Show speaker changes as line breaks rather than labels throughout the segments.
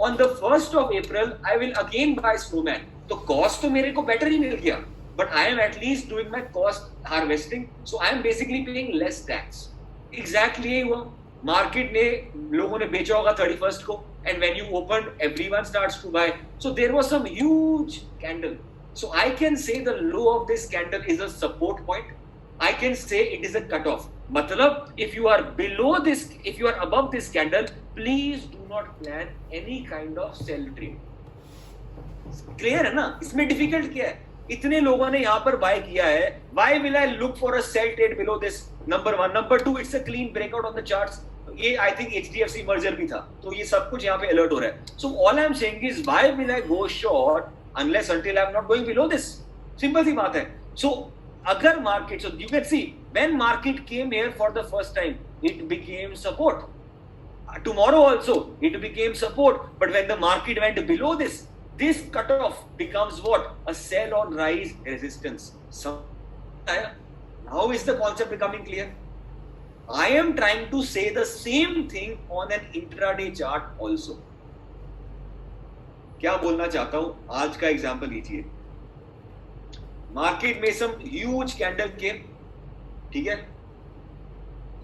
on the 1st of April I will again buy Snowman. तो cost तो मेरे को better ही मिल गया, but I am at least doing my cost harvesting, so I am basically paying less tax. Exactly यही हुआ. Market ने लोगों ने बेचा होगा 31st को, and when you opened everyone starts to buy, so there was some huge candle. So I can say the low of this candle is a support point. I can say it is a cutoff. मतलब if you are below this, if you are above this candle, please do not plan any kind of sell trade. Clear है ना? इसमें difficult क्या है? इतने लोगों ने यहाँ पर buy किया है. Why will I look for a sell trade below this? Number one. Number two, it's a clean breakout on the charts. ये I think HDFC merger भी था. तो ये सब कुछ यहाँ पे alert हो रहा है. So all I'm saying is why will I go short unless until I'm not going below this? Simple सी बात है. So अगर market, so you can see when market came here for the first time, it became support. Tomorrow also it became support, but when the market went below this, this cutoff becomes what? A sell on rise resistance. So now is the concept becoming clear? I am trying to say the same thing on an intraday chart also. क्या बोलना चाहता हूं? आज का example लीजिए. Market में सम huge candle केम, ठीक है.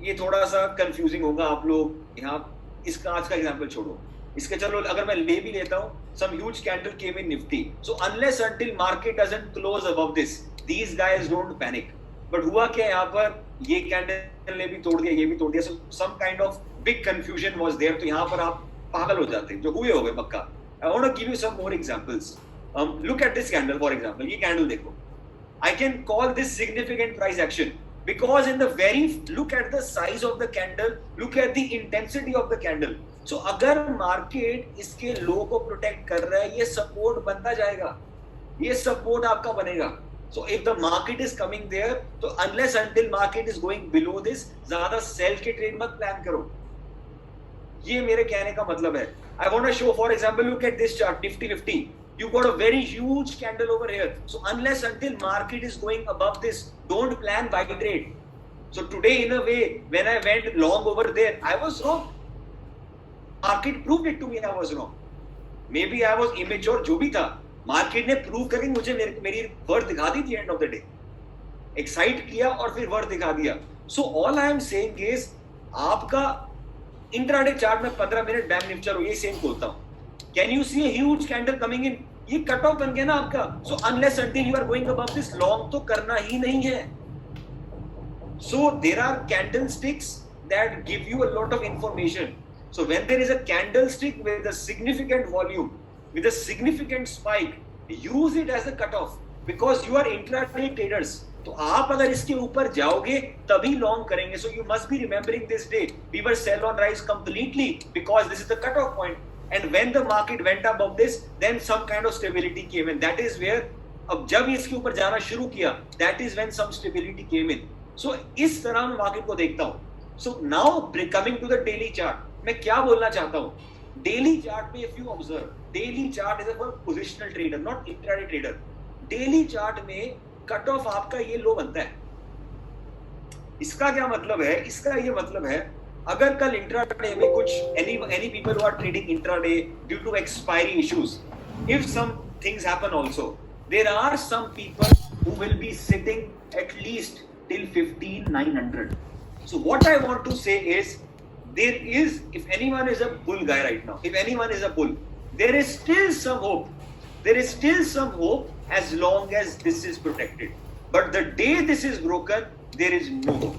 ये थोड़ा सा कंफ्यूजिंग होगा आप लोग यहाँ. इसका आज का एग्जांपल छोड़ो, इसके चलो अगर मैं ले भी लेता हूँ, some huge candle came in Nifty. So unless until market doesn't close above this, these guys don't panic. But हुआ क्या यहाँ पर? ये कैंडल ने भी तोड़ दिया, ये भी तोड़ दिया. So some kind of big confusion was there. तो यहाँ पर आप पागल हो जाते हैं, जो हुए हो गए पक्का. I want to give you some more examples. Look at this candle for example. ये कैंडल देखो. I can call this significant price action because in the very, look at the size of the candle, look at the intensity of the candle. So अगर market इसके low को protect कर रहा है, ये support बनता जाएगा, ये support आपका बनेगा. So if the market is coming there, तो unless until market is going below this, ज़्यादा sell के trade मत plan करो. ये मेरे कहने का मतलब है. I want to show, for example, look at this chart, Nifty 50. You got a very huge candle over here. So unless until market is going above this, don't plan buy trade. So today in a way, when I went long over there, I was wrong. Market proved it to me I was wrong. Maybe I was immature, जो भी था. Market ने prove करके मुझे मेरी worth दिखा दी थी end of the day. Excite किया और फिर worth दिखा दिया. So all I am saying is, आपका intraday chart में 15 मिनट बैंक निफ्टी, चलो ये सेम खोलता हूँ. Can you see a huge candle coming in? ये कट ऑफ बन गया ना आपका. So unless until you are going above this, long तो करना ही नहीं है. So there are candlesticks that give you a lot of information. So when there is a candlestick with a significant volume, with a significant spike, use it as a cutoff because you are intraday traders. तो आप अगर इसके ऊपर जाओगे तभी long करेंगे. So you must be remembering this day. We were sell on rise completely because this is the cutoff point. And when the market went above this, then some kind of stability came in. That is where, अब जब इसके ऊपर जाना शुरू किया, that is when some stability came in. So इस तरह मैं मार्केट को देखता हूँ. So now coming to the daily chart, मैं क्या बोलना चाहता हूँ? Daily chart में if you observe, daily chart is a positional trader, not intraday trader. Daily chart में कट ऑफ आपका ये लो बनता है. इसका क्या मतलब है? इसका ये मतलब है, अगर कल इंट्राडे में कुछ any people who are trading intraday due to expiry issues, if some things happen also, there are some people who will be sitting at least till 15,900. So what I want to say is, there is, if anyone is a bull guy right now, if anyone is a bull, there is still some hope. There is still some hope as long as this is protected. But the day this is broken, there is no hope.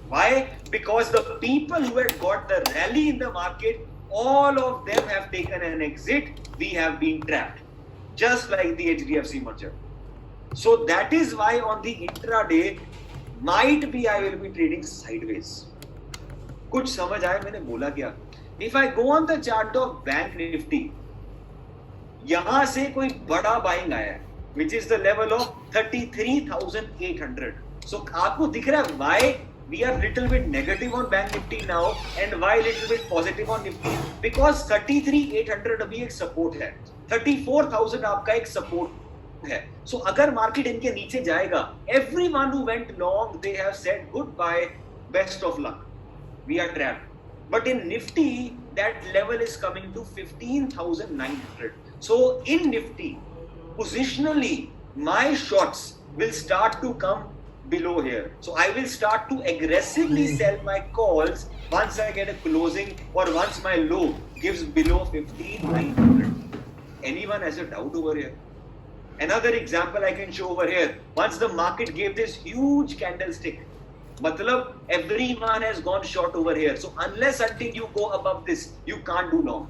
Why? Because the people who had got the rally in the market, all of them have taken an exit. We have been trapped, just like the HDFC merger. So that is why on the intraday, might be I will be trading sideways. कुछ समझ आया मैंने बोला क्या? If I go on the chart of Bank Nifty, यहाँ से कोई बड़ा बाइंग आया है, which is the level of 33,800. So आपको दिख रहा है why we are little bit negative on Bank Nifty now and why little bit positive on Nifty? Because 33,800 अभी एक support है, 34,000 आपका एक support है. So अगर market इनके नीचे जाएगा, everyone who went long, they have said goodbye, best of luck. We are trapped. But in Nifty, that level is coming to 15,900. So in Nifty, positionally, my shots will start to come below here. So I will start to aggressively sell my calls once I get a closing or once my low gives below 15,900. Anyone has a doubt over here? Another example I can show over here. Once the market gave this huge candlestick, matlab everyone has gone short over here. So unless until you go above this, you can't do long.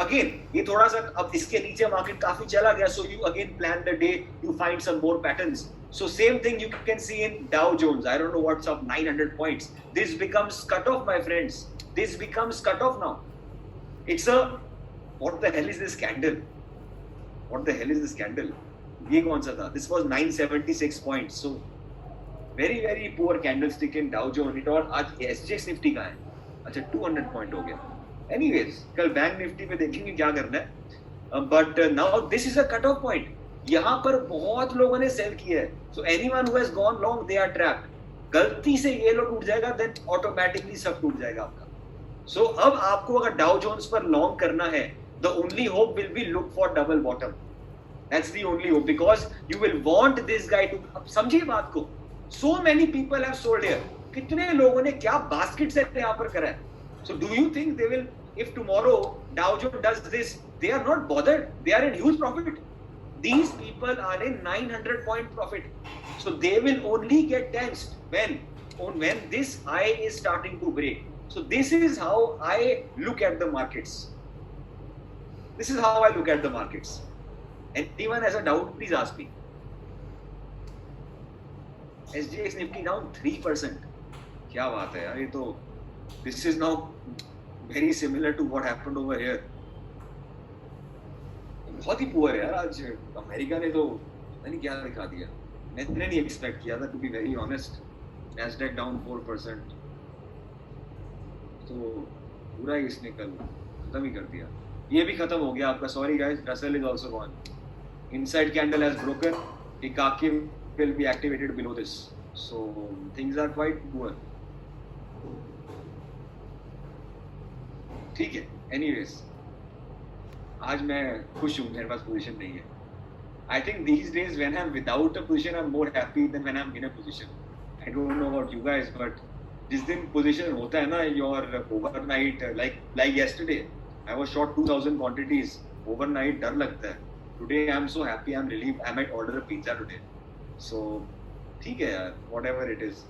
Again, ये थोड़ा सा अब इसके नीचे market काफी चला गया, so you again plan the day, you find some more patterns. So same thing you can see in Dow Jones. I don't know what's up, 900 points. This becomes cutoff, my friends. This becomes cutoff now. It's a, what the hell is this candle? What the hell is this candle? ये कौन सा था? This was 976 points. So very very poor candlestick in Dow Jones. It all आज SGX Nifty का है. अच्छा 200 point हो गया. Anyways, कल बैंक निफ्टी पे देखेंगे क्या करना है. But now this is a cutoff point. यहाँ पर बहुत लोगों ने सेल किया है. So anyone who has gone long, they are trapped. गलती से ये लो टूट जाएगा, then automatically सब टूट जाएगा आपका. So अब आपको अगर डाउ जोन्स पर लॉन्ग करना है, the only hope will be look for double bottom. That's the only hope because you will want this guy to. अब समझिए बात को. So many people have sold here. कितने लोगों ने क्या बास्केट से यहाँ पर करा है? So do you think they will, if tomorrow Dow Jones does this, they are not bothered? They are in huge profit. These people are in 900 point profit. So they will only get tensed when this high is starting to break. So this is how I look at the markets. This is how I look at the markets. Anyone has a doubt, please ask me. SGX Nifty down 3%. क्या बात है यार, ये तो this is now very similar to what happened over here. बहुत ही poor है यार आज. अमेरिका ने तो पता नहीं क्या दिखा दिया. मैंने नहीं एक्सपेक्ट किया था, to be very honest. Nasdaq down 4%. तो पूरा ही इसने कल खत्म ही कर दिया. ये भी खत्म हो गया आपका. Sorry guys, Russell is also gone. Inside candle has broken. Ikaki will be activated below this. So things are quite poor. ठीक है. Anyways, आज मैं खुश हूँ, मेरे पास पोजीशन नहीं है. I think these days when I'm without a position, I'm more happy than when I'm in a position. I don't know about you guys, but जिस दिन पोजीशन होता है ना, your overnight, like yesterday, I was short 2,000 quantities. Overnight डर लगता है. Today I'm so happy, I'm relieved. I might order a pizza today. So ठीक है यार, whatever it is.